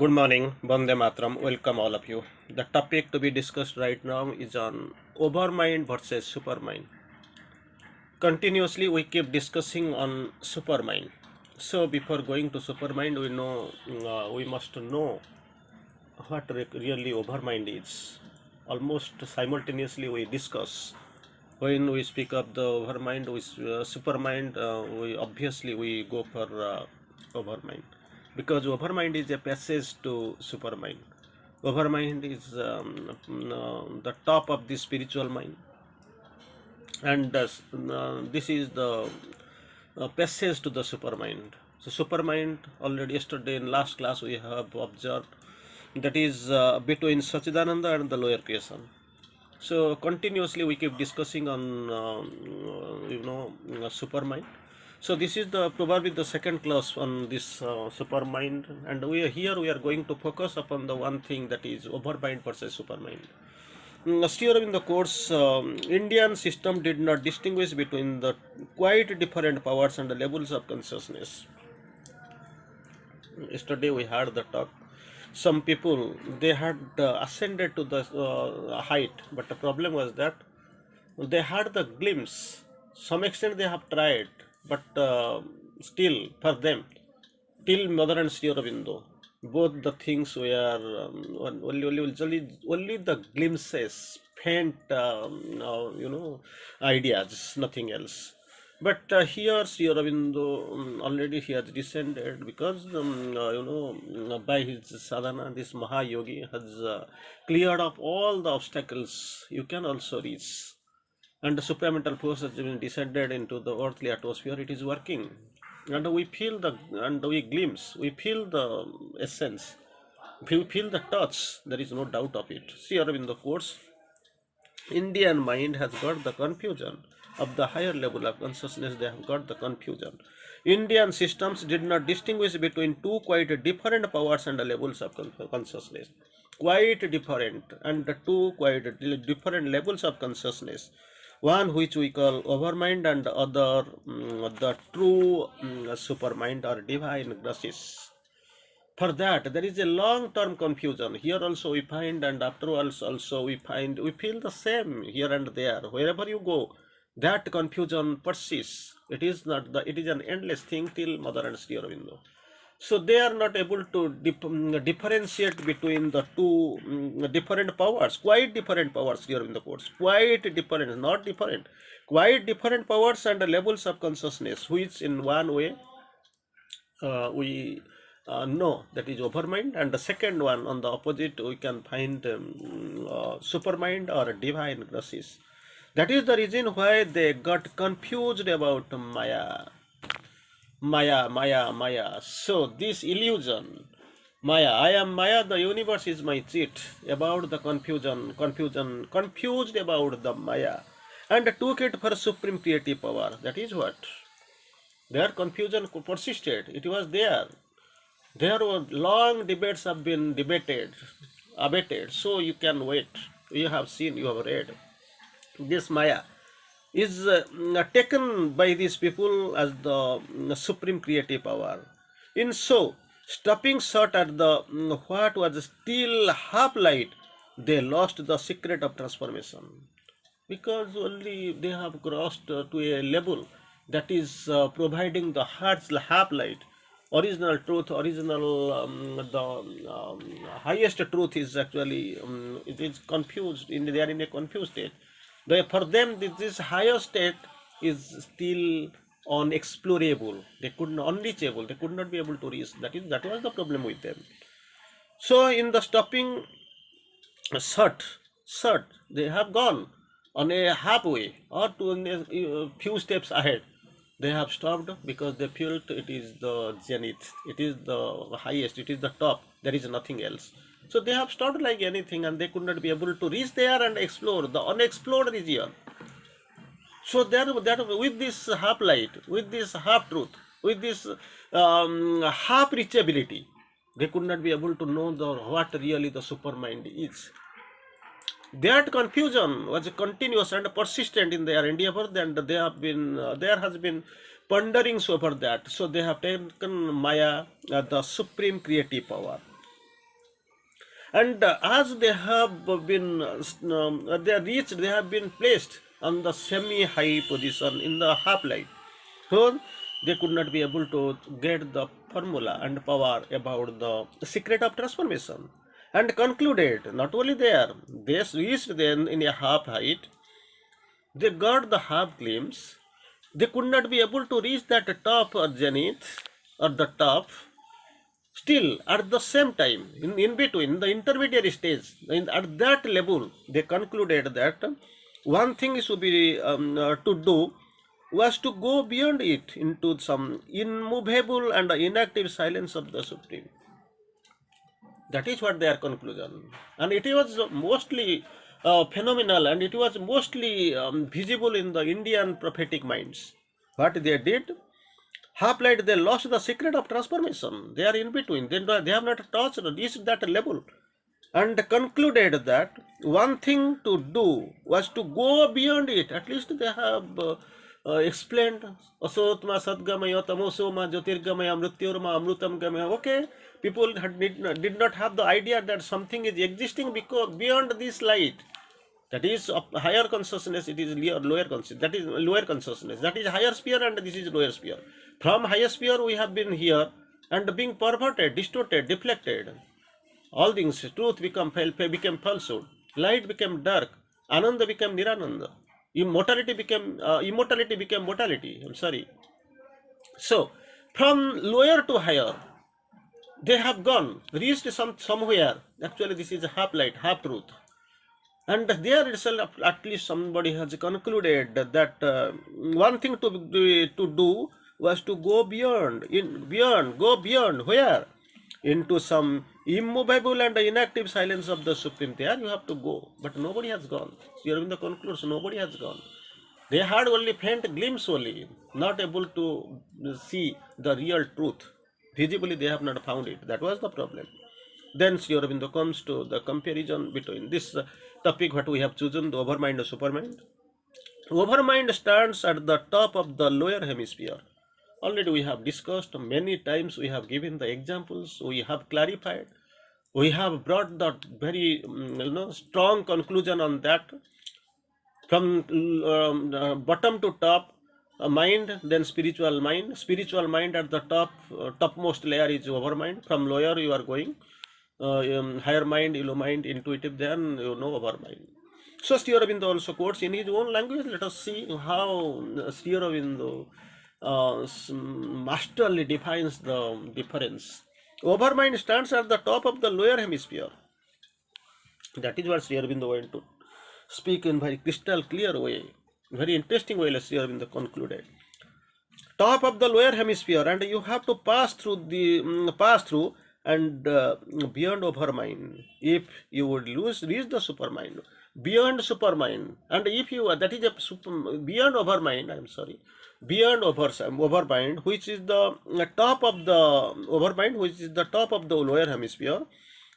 Good morning, Bande Matram. Welcome all of you. The topic to be discussed right now is on Overmind versus Supermind. Continuously, we keep discussing on Supermind. So, before going to Supermind, we must know what really Overmind is. Almost simultaneously, we discuss. When we speak of the Overmind, Supermind, we go for Overmind, because Overmind is a passage to Supermind. Overmind is the top of the spiritual mind, and this is the passage to the Supermind. So Supermind, already yesterday in last class we have observed, that is between Sachidananda and the lower creation. So continuously we keep discussing on Supermind. So this is the probably the second class on this Supermind, and we are going to focus upon the one thing, that is Overmind versus Supermind. Still in the course, Indian system did not distinguish between the quite different powers and the levels of consciousness. Yesterday we had the talk. Some people, they had ascended to the height, but the problem was that they had the glimpse. Some extent they have tried, but still for them, till Mother and Sri Aurobindo, both the things were only the glimpses, faint ideas, nothing else. But here Sri Aurobindo already he has descended, because by his sadhana, this Mahayogi has cleared up all the obstacles you can also reach, and the supramental force has been descended into the earthly atmosphere. It is working, and we feel we glimpse, we feel the essence, we feel the touch. There is no doubt of it. See, in the course, Indian mind has got the confusion of the higher level of consciousness. They have got the confusion. Indian systems did not distinguish between two quite different powers and levels of consciousness. Quite different, and the two quite different levels of consciousness. One which we call overmind, and the other the true supermind or divine graces. For that, there is a long-term confusion. Here also we find, and afterwards also we find, we feel the same here and there. Wherever you go, that confusion persists. It is not the, it is an endless thing till Mother and Sri Aurobindo. So they are not able to differentiate between the two different powers, quite different powers here in the course, quite different, not different, quite different powers and levels of consciousness, which in one way we know, that is overmind, and the second one on the opposite we can find supermind or divine graces. That is the reason why they got confused about Maya. So this illusion, Maya, I am Maya, the universe is my cheat, about the confused about the Maya, and took it for supreme creative power. That is what. Their confusion persisted. It was there. There were long debates have been abated. So you can wait. You have seen, you have read. This Maya is taken by these people as the supreme creative power. In so, stopping short at the what was still half light, they lost the secret of transformation, because only they have crossed to a level that is providing the heart's half light. Original truth, original the highest truth is actually it is confused. They are in a confused state. For them, this higher state is still unexplorable. They could not unreachable. They could not be able to reach. That was the problem with them. So in the stopping short, they have gone on a halfway or to a few steps ahead. They have stopped because they felt it is the zenith, it is the highest, it is the top. There is nothing else. So they have stopped like anything, and they could not be able to reach there and explore the unexplored region. So there, with this half light, with this half truth, with this half reachability, they could not be able to know what really the supermind is. That confusion was continuous and persistent in their endeavor, and they have been there has been ponderings over that. So they have taken Maya, the supreme creative power. And as they have been they are reached, they have been placed on the semi high position in the half light, so they could not be able to get the formula and power about the secret of transformation, and concluded not only there, they reached then in a half height, they got the half glimpse, they could not be able to reach that top or zenith or the top. Still, at the same time, in between, the intermediary stage, at that level, they concluded that one thing should be to do was to go beyond it into some immovable and inactive silence of the Supreme. That is what their conclusion. And it was mostly phenomenal, and it was mostly visible in the Indian prophetic minds. What they did, half light, they lost the secret of transformation. They are in between. They have not touched, reached that level, and concluded that one thing to do was to go beyond it. At least they have explained asotma sadgamaya tamosoma jyotirgamaya mrityorma amrutam gamaya. Okay, people did not have the idea that something is existing because beyond this light. That is of higher consciousness, it is lower consciousness. That is lower consciousness. That is higher sphere, and this is lower sphere. From higher sphere, we have been here and being perverted, distorted, deflected. All things, truth became falsehood. Light became dark. Ananda became Nirananda. Immortality became mortality. I'm sorry. So, from lower to higher, they have gone, reached somewhere. Actually, this is a half light, half truth. And there itself, at least somebody has concluded that one thing to do was to go go beyond where? Into some immovable and inactive silence of the Supreme. There you have to go, but nobody has gone. So Aurobindo concludes, nobody has gone. They had only faint glimpse only, not able to see the real truth. Visibly, they have not found it. That was the problem. Then Sri Aurobindo comes to the comparison between this topic what we have chosen, the overmind and supermind. Overmind stands at the top of the lower hemisphere. Already we have discussed many times, we have given the examples, we have clarified, we have brought the very strong conclusion on that. From bottom to top, mind, then spiritual mind at the top, topmost layer is overmind. From lower you are going higher mind, mind, intuitive, then overmind. So Sri Aurobindo also quotes in his own language. Let us see how Sri Aurobindo masterly defines the difference. Overmind stands at the top of the lower hemisphere. That is what Sri Aurobindo went to speak in very crystal clear way, very interesting way. Sri Aurobindo concluded, top of the lower hemisphere, and you have to pass through and beyond overmind. If you would reach the supermind, beyond supermind, and if you that is beyond overmind. I am sorry, beyond overmind, which is the top of the overmind, which is the top of the lower hemisphere.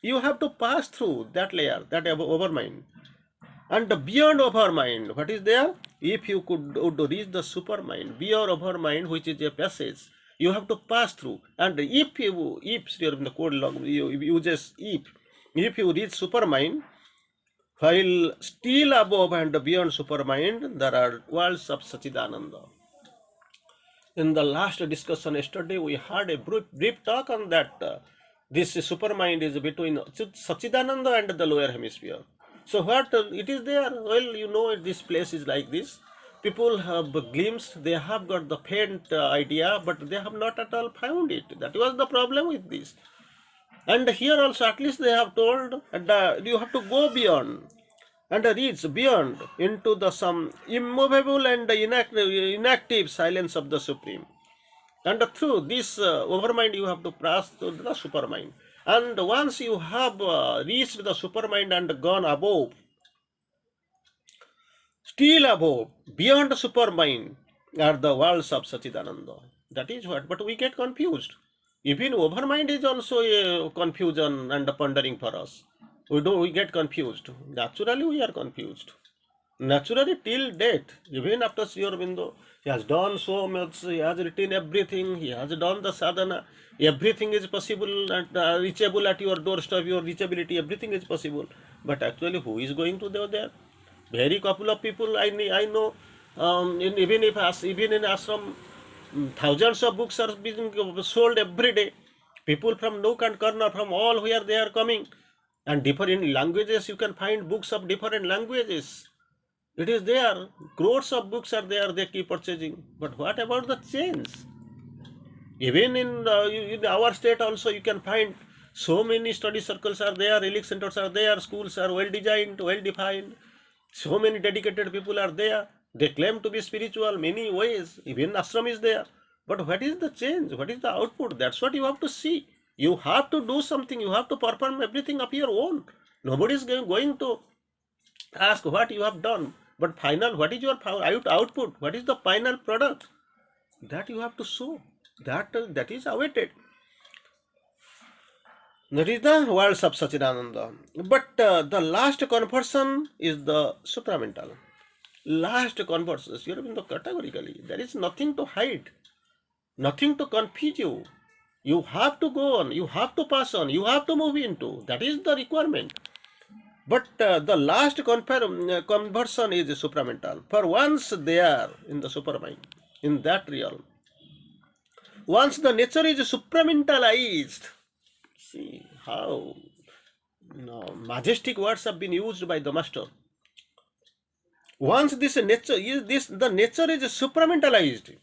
You have to pass through that layer, that overmind. And beyond overmind, what is there? If you would reach the supermind, beyond overmind, which is a passage, you have to pass through. And if Sri Aurobindo code log uses if you reach supermind, while still above and beyond supermind, there are worlds of Sachidananda. In the last discussion yesterday, we had a brief talk on that. This supermind is between Sachidananda and the lower hemisphere. So what it is there? Well, this place is like this. People have glimpsed, they have got the faint idea, but they have not at all found it. That was the problem with this. And here also, at least they have told, you have to go beyond and reach beyond into the some immovable and inactive silence of the Supreme. And through this overmind, you have to pass to the supermind. And once you have reached the supermind and gone above, still above, beyond the supermind, are the worlds of Sachidananda. That is what. But we get confused. Even overmind is also a confusion and a pondering for us. We get confused. Naturally, we are confused. naturally till date, even after Sri Aurobindo, he has done so much, he has written everything, he has done the sadhana, everything is possible and reachable at your doorstep, your reachability, everything is possible. But actually, who is going to go there? Very couple of people I know, even in ashram, thousands of books are being sold every day. People from nook and corner, from all where they are coming, and different languages. You can find books of different languages. It is there. Crores of books are there. They keep purchasing. But what about the change? Even in our state also, you can find so many study circles are there, relic centers are there, schools are well designed, well defined. So many dedicated people are there. They claim to be spiritual many ways. Even ashram is there. But what is the change? What is the output? That's what you have to see. You have to do something. You have to perform everything of your own. Nobody is going to ask what you have done. But final, what is your output? What is the final product? That you have to show. That is awaited. That is the words of Sachidananda. But the last conversion is the supramental. Last conversion, Sraurobindo categorically. There is nothing to hide, nothing to confuse you. You have to go on, you have to pass on, you have to move into. That is the requirement. But the last conversion is supramental. For once there in the supermind, in that realm, once the nature is supramentalized, see how no, majestic words have been used by the master. Once the nature is supramentalized,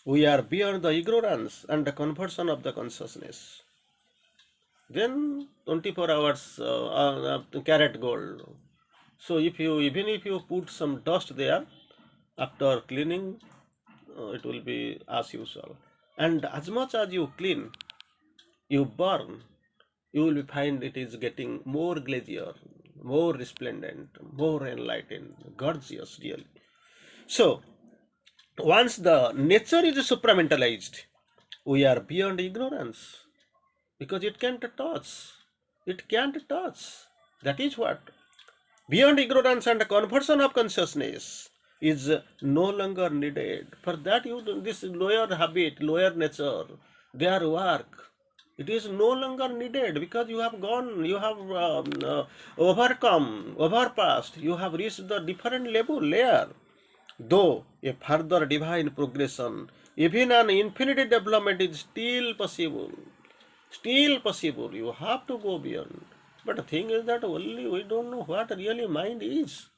we are beyond the ignorance and the conversion of the consciousness. Then 24 hours carat gold. So even if you put some dust there, after cleaning, it will be as usual. And as much as you clean, you burn, you will find it is getting more glazier, more resplendent, more enlightened, gorgeous, really. So, once the nature is supramentalized, we are beyond ignorance because it can't touch. It can't touch. That is what. Beyond ignorance and conversion of consciousness is no longer needed. For that, this lower habit, lower nature, their work, it is no longer needed because you have gone, you have overcome, overpassed, you have reached the different layer. Though a further divine progression, even an infinity development is still possible. Still possible. You have to go beyond. But the thing is that only we don't know what really mind is.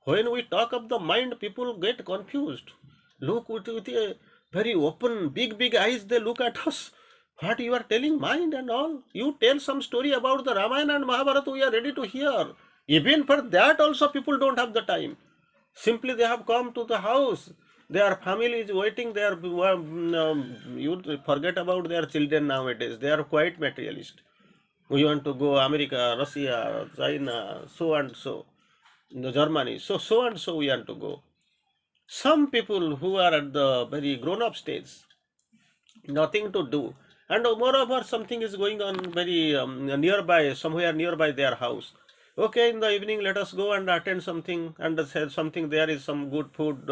When we talk of the mind, people get confused. Look with a very open, big eyes, they look at us. What you are telling, mind and all? You tell some story about the Ramayana and Mahabharata, we are ready to hear. Even for that also people don't have the time. Simply they have come to the house. Their family is waiting. They are, you forget about their children nowadays. They are quite materialist. We want to go America, Russia, China, so and so, Germany. So and so we want to go. Some people who are at the very grown-up stage, nothing to do, and moreover something is going on very nearby, somewhere nearby their house. Okay, in the evening let us go and attend something, and say something, there is some good food,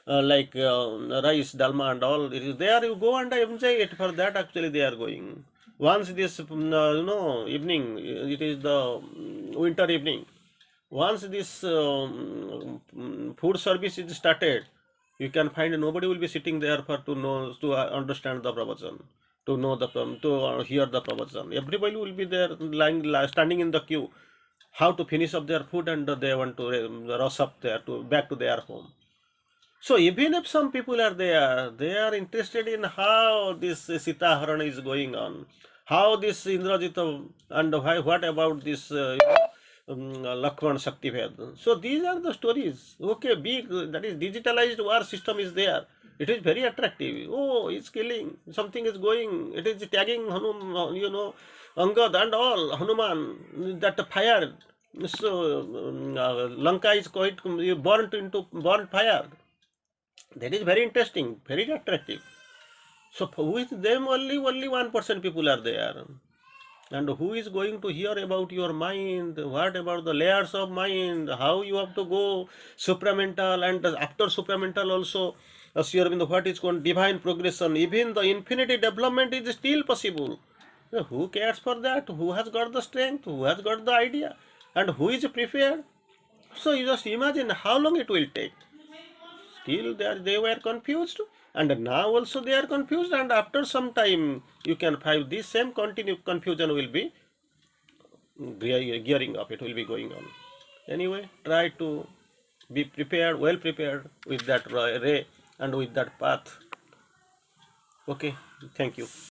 like rice, dalma and all, it is there, you go and enjoy it. For that actually they are going. Once this evening, it is the winter evening, once this food service is started, you can find nobody will be sitting there for to know, to understand the pravachan, to know the to hear the pravachan. Everybody will be there standing in the queue, how to finish up their food, and they want to rush up there to back to their home. So even if some people are there, they are interested in how this Sita Harana is going on, how this Indrajita, and why, what about this Lakshman Shakti Ved. So these are the stories. Okay, big, that is digitalized war system is there. It is very attractive. Oh, it's killing. Something is going. It is tagging Hanum, Angad and all, Hanuman, that fire. So Lanka is quite burnt fire. That is very interesting, very attractive. So with them only 1% people are there. And who is going to hear about your mind? What about the layers of mind? How you have to go supramental, and after supramental also, Sri Aurobindo, what is called divine progression? Even the infinity development is still possible. So who cares for that? Who has got the strength? Who has got the idea? And who is prepared? So you just imagine how long it will take. Still they were confused, and now also they are confused, and after some time you can find this same continue confusion will be gearing up, it will be going on. Anyway, try to be prepared, well prepared with that ray and with that path. Okay, thank you.